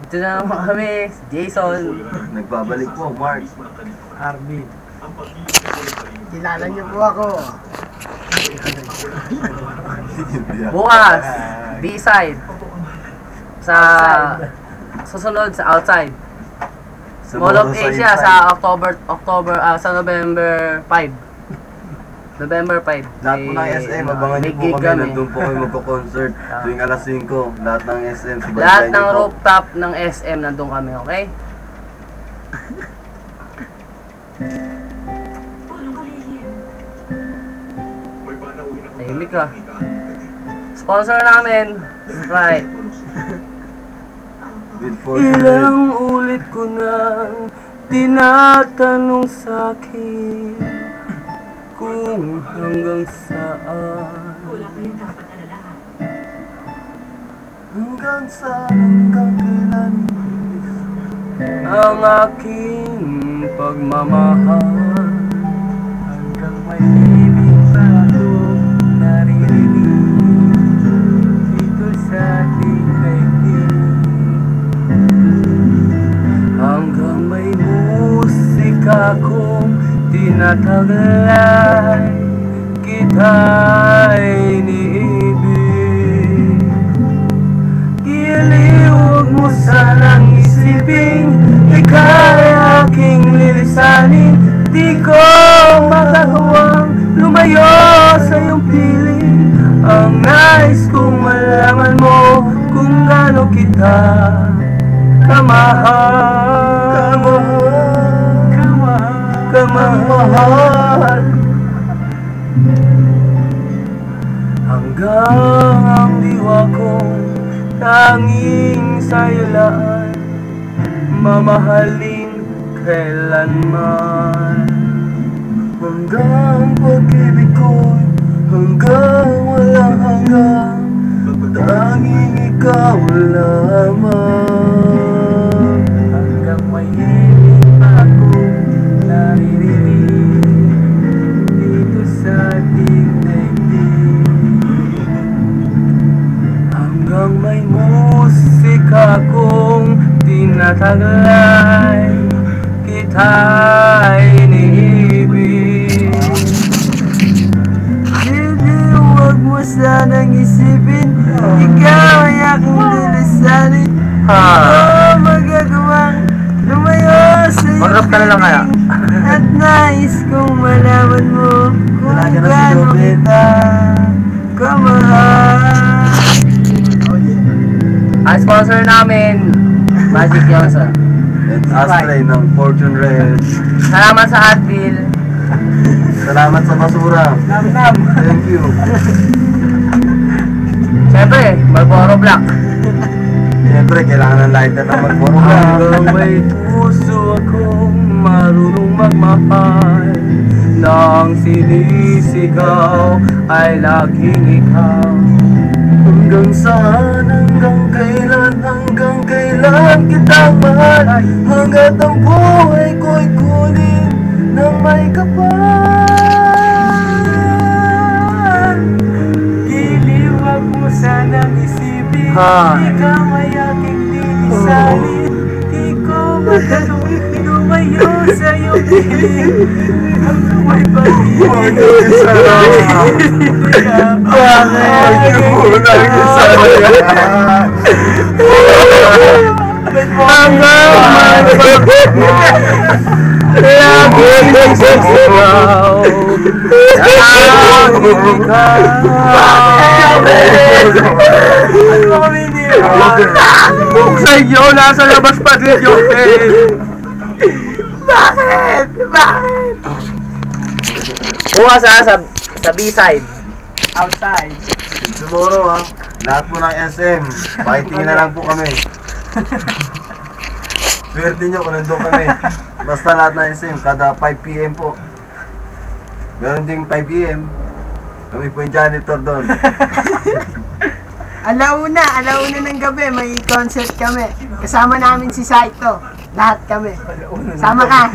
Ito na naman kami, Jason. Nagbabalik po, Mark. Arvin. Kilala niyo po ako. Bukas, B-side. Sa susunod sa outside. Mall of Asia sa sa November 5. November 5. Lahat po ng SM, abangan niyo po kami. Nandun po kami magko-concert tuwing alas 5. Lahat ng SM. Lahat ng rooftop ng SM nandun kami, okay? Tahimik ka. Sponsor namin, Sprite. Ilang ulit ko nang tinatanong sa'kin kung hanggang saan. Hanggang kailan ang aking pagmamahal. Hanggang may ibig pa akong naririnig dito sa ating daigdig. Hanggang may musika kong tinataglay, kita'y iniibig. Huwag mo sanang isipin, ika'y aking lilisanin. Di ko magagawang lumayo sa iyong piling. Ang nais kong malaman mo kung gaano kita kamahal. Kamahal. Hanggang ang diwa kong tanging sa'yo lang mamahalin kailanman. Hanggang pag-ibig ko'y hanggang walang hanggang, tanging ikaw lamang. Hanggang may ibig pa akong naririnig dito sa ating daigdig. Hanggang may musika kong tinataglay, kita'y iniibig. Hindi, huwag mo sanang isipin, ikaw ay aking lilisanin. Di ko magagawang lumayo sa iyong piling. At nais kong malaman mo kung gaano kita kamahal. Ang sponsor namin, Magic Johnson. And Astray ng Fortune Red. Salamat sa Advil. Salamat sa basura. Nam-nam. Thank you. Siyempre, Marlboro Black. Siyempre, kailangan ng lighter na Marlboro Black. Hanggang may puso akong marunong magmahal, nang sinisigaw ay laging ikaw. Hanggang saan, hanggang kailan kita mahal, hanggat ang buhay ko'y kunin ng may kapal. Giliw, wag mo sanang isipin, ikaw ay aking lilisanin. Di ko magagawin lumayo sa iyong piling. Hanggang may pag-ibig. Hanggang may laging sisigaw sa iyo, nasa labas pa din yung pain. Bakit? Bukas sa B-side. Outside. Tomorrow lahat po ng SM, fighting na lang po kami. Swerte nyo kung nandun kami. Basta lahat ng SM, kada 5 PM po. Meron ding 5 PM. Kami po yung janitor doon. Alauna ng gabi, may concert kami. Kasama namin si Saito. Lahat kami. Sama ka.